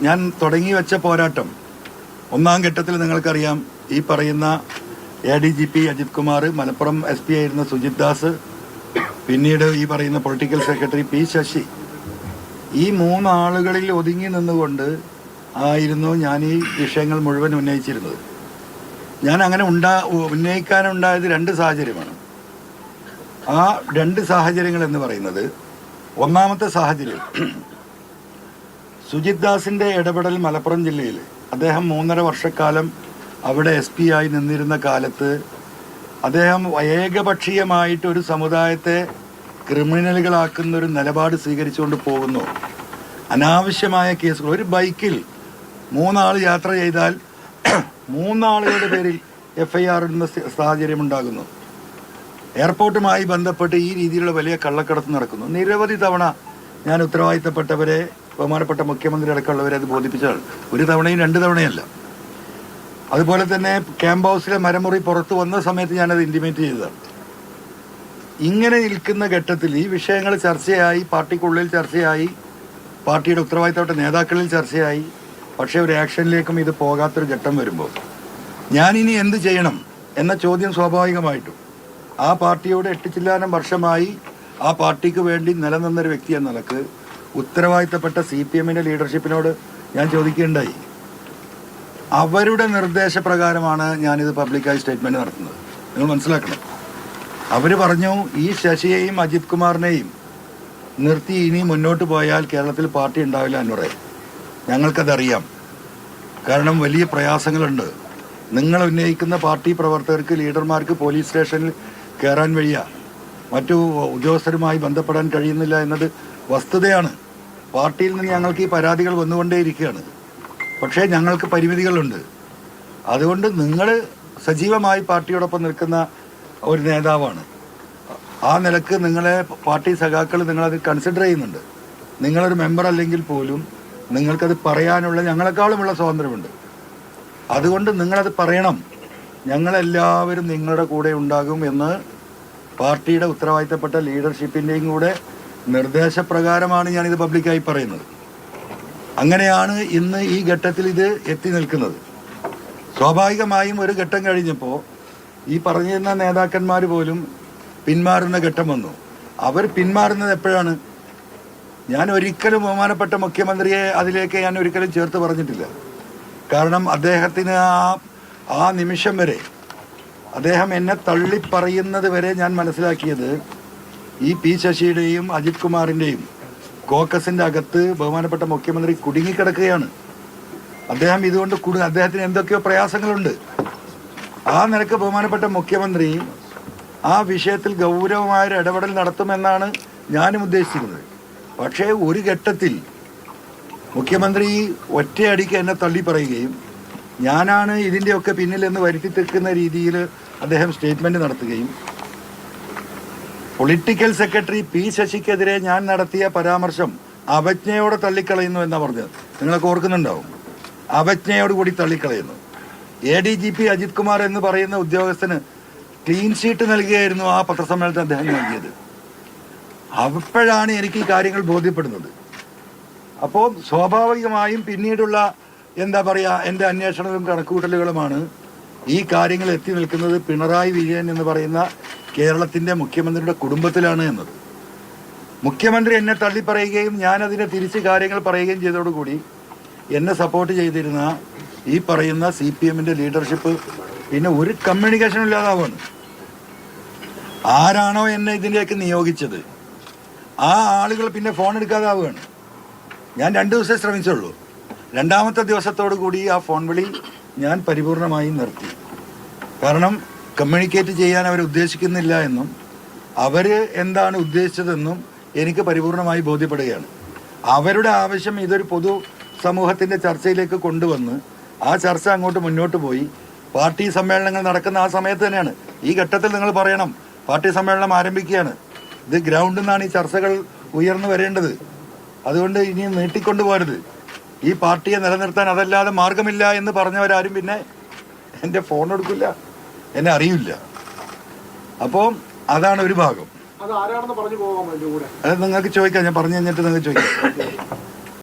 ഞാൻ തുടങ്ങി വെച്ച പോരാട്ടം ഒന്നാം ഘട്ടത്തിൽ നിങ്ങൾക്കറിയാം, ഈ പറയുന്ന ADGP അജിത് കുമാർ, മലപ്പുറം SP ആയിരുന്ന സുജിത് ദാസ്, പിന്നീട് ഈ പറയുന്ന പൊളിറ്റിക്കൽ സെക്രട്ടറി P ശശി, ഈ 3 ആളുകളിൽ ഒതുങ്ങി നിന്നുകൊണ്ട് ആയിരുന്നു ഞാൻ ഈ വിഷയങ്ങൾ മുഴുവൻ ഉന്നയിച്ചിരുന്നത്. ഞാൻ അങ്ങനെ ഉന്നയിക്കാനുണ്ടായത് 2 സാഹചര്യമാണ്. ആ 2 സാഹചര്യങ്ങൾ എന്ന് പറയുന്നത്, ഒന്നാമത്തെ സാഹചര്യം സുജിത് ദാസിൻ്റെ ഇടപെടൽ മലപ്പുറം ജില്ലയിൽ, അദ്ദേഹം 3.5 വർഷക്കാലം അവിടെ SP ആയി നിന്നിരുന്ന കാലത്ത് അദ്ദേഹം ഏകപക്ഷീയമായിട്ട് ഒരു സമുദായത്തെ ക്രിമിനലുകളാക്കുന്ന ഒരു നിലപാട് സ്വീകരിച്ചുകൊണ്ട് പോകുന്നു. അനാവശ്യമായ കേസുകൾ, ഒരു ബൈക്കിൽ 3 ആൾ യാത്ര ചെയ്താൽ 3 ആളുകളുടെ പേരിൽ FIR ഇടുന്ന സാഹചര്യം ഉണ്ടാകുന്നു. എയർപോർട്ടുമായി ബന്ധപ്പെട്ട് ഈ രീതിയിലുള്ള വലിയ കള്ളക്കടത്ത് നടക്കുന്നു. നിരവധി തവണ ഞാൻ ഉത്തരവാദിത്തപ്പെട്ടവരെ, ബഹുമാനപ്പെട്ട മുഖ്യമന്ത്രി അടക്കമുള്ളവരെ അത് ബോധിപ്പിച്ചാൽ, 1 തവണയും 2 തവണയല്ല. അതുപോലെ തന്നെ ക്യാമ്പ് ഹൗസിലെ മരമുറി പുറത്തു വന്ന സമയത്ത് ഞാനത് ഇൻറ്റിമേറ്റ് ചെയ്തതാണ്. ഇങ്ങനെ നിൽക്കുന്ന ഘട്ടത്തിൽ ഈ വിഷയങ്ങൾ ചർച്ചയായി, പാർട്ടിക്കുള്ളിൽ ചർച്ചയായി, പാർട്ടിയുടെ ഉത്തരവാദിത്തപ്പെട്ട നേതാക്കളിൽ ചർച്ചയായി. പക്ഷേ ഒരു ആക്ഷനിലേക്കും ഇത് പോകാത്തൊരു ഘട്ടം വരുമ്പോൾ ഞാനിനി എന്ത് ചെയ്യണം എന്ന ചോദ്യം സ്വാഭാവികമായിട്ടും ആ പാർട്ടിയോട് 8 ചില്ലാനം വർഷമായി ആ പാർട്ടിക്ക് വേണ്ടി നിലനിന്നൊരു വ്യക്തി എന്ന നിലക്ക് ഉത്തരവാദിത്തപ്പെട്ട CPMന്റെ ലീഡർഷിപ്പിനോട് ഞാൻ ചോദിക്കുകയുണ്ടായി. അവരുടെ നിർദ്ദേശപ്രകാരമാണ് ഞാനിത് പബ്ലിക്കായി സ്റ്റേറ്റ്മെൻറ്റ് നടത്തുന്നത്. നിങ്ങൾ മനസ്സിലാക്കണം. അവർ പറഞ്ഞു, ഈ ശശിയെയും അജിത് കുമാറിനെയും നിർത്തി ഇനി മുന്നോട്ട് പോയാൽ കേരളത്തിൽ പാർട്ടി ഉണ്ടാവില്ല എന്നൂടെ. ഞങ്ങൾക്കതറിയാം. കാരണം വലിയ പ്രയാസങ്ങളുണ്ട്. നിങ്ങൾ ഉന്നയിക്കുന്ന പാർട്ടി പ്രവർത്തകർക്ക്, ലീഡർമാർക്ക് പോലീസ് സ്റ്റേഷനിൽ കയറാൻ വയ്യ, മറ്റു ഉദ്യോഗസ്ഥരുമായി ബന്ധപ്പെടാൻ കഴിയുന്നില്ല എന്നത് വസ്തുതയാണ്. പാർട്ടിയിൽ നിന്ന് ഞങ്ങൾക്ക് ഈ പരാതികൾ വന്നുകൊണ്ടേയിരിക്കുകയാണ്. പക്ഷേ ഞങ്ങൾക്ക് പരിമിതികളുണ്ട്. അതുകൊണ്ട് നിങ്ങൾ സജീവമായി പാർട്ടിയോടൊപ്പം നിൽക്കുന്ന ഒരു നേതാവാണ്. ആ നിലക്ക് നിങ്ങളെ പാർട്ടി സഖാക്കൾ നിങ്ങളത് കൺസിഡർ ചെയ്യുന്നുണ്ട്. നിങ്ങളൊരു മെമ്പർ അല്ലെങ്കിൽ പോലും നിങ്ങൾക്കത് പറയാനുള്ള ഞങ്ങളെക്കാളുമുള്ള സ്വാതന്ത്ര്യമുണ്ട്. അതുകൊണ്ട് നിങ്ങളത് പറയണം. ഞങ്ങളെല്ലാവരും നിങ്ങളുടെ കൂടെ ഉണ്ടാകും എന്ന് പാർട്ടിയുടെ ഉത്തരവാദിത്തപ്പെട്ട ലീഡർഷിപ്പിൻ്റെയും കൂടെ നിർദ്ദേശപ്രകാരമാണ് ഞാനിത് പബ്ലിക്കായി പറയുന്നത്. അങ്ങനെയാണ് ഇന്ന് ഈ ഘട്ടത്തിൽ ഇത് എത്തി നിൽക്കുന്നത്. സ്വാഭാവികമായും ഒരു ഘട്ടം കഴിഞ്ഞപ്പോൾ ഈ പറഞ്ഞിരുന്ന നേതാക്കന്മാർ പോലും പിന്മാറുന്ന ഘട്ടം വന്നു. അവർ പിന്മാറുന്നത് എപ്പോഴാണ്? ഞാൻ ഒരിക്കലും ബഹുമാനപ്പെട്ട മുഖ്യമന്ത്രിയെ അതിലേക്ക് ഞാൻ ഒരിക്കലും ചേർത്ത് പറഞ്ഞിട്ടില്ല. കാരണം അദ്ദേഹത്തിന് ആ നിമിഷം വരെ, അദ്ദേഹം എന്നെ തള്ളിപ്പറയുന്നത് വരെ ഞാൻ മനസ്സിലാക്കിയത് ഈ P ശശിയുടെയും അജിത് കുമാറിൻ്റെയും കോക്കസിൻ്റെ അകത്ത് ബഹുമാനപ്പെട്ട മുഖ്യമന്ത്രി കുടുങ്ങിക്കിടക്കുകയാണ്. അദ്ദേഹം ഇതുകൊണ്ട് അദ്ദേഹത്തിന് എന്തൊക്കെയോ പ്രയാസങ്ങളുണ്ട്. ആ നിലക്ക് ബഹുമാനപ്പെട്ട മുഖ്യമന്ത്രി ആ വിഷയത്തിൽ ഗൗരവമായൊരു ഇടപെടൽ നടത്തുമെന്നാണ് ഞാനും ഉദ്ദേശിച്ചിരുന്നത്. പക്ഷേ ഒരു ഘട്ടത്തിൽ മുഖ്യമന്ത്രി ഒറ്റയടിക്ക് എന്നെ തള്ളിപ്പറയുകയും ഞാനാണ് ഇതിൻ്റെയൊക്കെ പിന്നിലെന്ന് വരുത്തി തെക്കുന്ന രീതിയിൽ അദ്ദേഹം സ്റ്റേറ്റ്മെൻറ്റ് നടത്തുകയും പൊളിറ്റിക്കൽ സെക്രട്ടറി P ശശിക്കെതിരെ ഞാൻ നടത്തിയ പരാമർശം അവജ്ഞയോടെ തള്ളിക്കളയുന്നു എന്നാണ് പറഞ്ഞത്. നിങ്ങളൊക്കെ ഓർക്കുന്നുണ്ടാവും. അവജ്ഞയോട് കൂടി തള്ളിക്കളയുന്നു. ADGP അജിത് കുമാർ എന്ന് പറയുന്ന ഉദ്യോഗസ്ഥന് ക്ലീൻ ഷീറ്റ് നൽകുകയായിരുന്നു ആ പത്രസമ്മേളനത്തിൽ അദ്ദേഹം നൽകിയത്. അപ്പോഴാണ് എനിക്ക് ഈ കാര്യങ്ങൾ ബോധ്യപ്പെടുന്നത്. അപ്പോൾ സ്വാഭാവികമായും പിന്നീടുള്ള എന്താ പറയുക, എൻ്റെ അന്വേഷണവും കണക്കുകൂട്ടലുകളുമാണ് ഈ കാര്യങ്ങൾ എത്തി നിൽക്കുന്നത് പിണറായി വിജയൻ എന്ന് പറയുന്ന കേരളത്തിൻ്റെ മുഖ്യമന്ത്രിയുടെ കുടുംബത്തിലാണ് എന്നത്. മുഖ്യമന്ത്രി എന്നെ തള്ളിപ്പറയുകയും ഞാനതിനെ തിരിച്ച് കാര്യങ്ങൾ പറയുകയും ചെയ്തതോടുകൂടി എന്നെ സപ്പോർട്ട് ചെയ്തിരുന്ന ഈ പറയുന്ന CPMന്റെ ലീഡർഷിപ്പ് പിന്നെ ഒരു കമ്മ്യൂണിക്കേഷനും ഇല്ലാതാവാണ്. ആരാണോ എന്നെ ഇതിലേക്ക് നിയോഗിച്ചത് ആ ആളുകൾ പിന്നെ ഫോൺ എടുക്കാതാവുകയാണ്. ഞാൻ 2 ദിവസമേ ശ്രമിച്ചുള്ളൂ. 2ാമത്തെ ദിവസത്തോടു കൂടി ആ ഫോൺ വിളി ഞാൻ പരിപൂർണമായും നിർത്തി. കാരണം കമ്മ്യൂണിക്കേറ്റ് ചെയ്യാൻ അവർ ഉദ്ദേശിക്കുന്നില്ല എന്നും അവർ എന്താണ് ഉദ്ദേശിച്ചതെന്നും എനിക്ക് പരിപൂർണമായി ബോധ്യപ്പെടുകയാണ്. അവരുടെ ആവശ്യം ഇതൊരു പൊതു സമൂഹത്തിൻ്റെ ചർച്ചയിലേക്ക് കൊണ്ടുവന്ന് ആ ചർച്ച അങ്ങോട്ട് മുന്നോട്ട് പോയി പാർട്ടി സമ്മേളനങ്ങൾ നടക്കുന്ന ആ സമയത്ത് തന്നെയാണ്. ഈ ഘട്ടത്തിൽ നിങ്ങൾ പറയണം, പാർട്ടി സമ്മേളനം ആരംഭിക്കുകയാണ്, ഇത് ഗ്രൗണ്ടിൽ നിന്നാണ് ഈ ചർച്ചകൾ ഉയർന്നു വരേണ്ടത്. അതുകൊണ്ട് ഇനി നീട്ടിക്കൊണ്ടുപോകരുത്. ഈ പാർട്ടിയെ നിലനിർത്താൻ അതല്ലാതെ മാർഗമില്ല എന്ന് പറഞ്ഞവരാരും പിന്നെ എൻ്റെ ഫോൺ എടുക്കില്ല, എന്നെ അറിയില്ല. അപ്പോൾ അതാണ് ഒരു ഭാഗം. അത് നിങ്ങൾക്ക് ചോദിക്കാം, ഞാൻ പറഞ്ഞു കഴിഞ്ഞിട്ട് നിങ്ങൾക്ക് ചോദിക്കാം.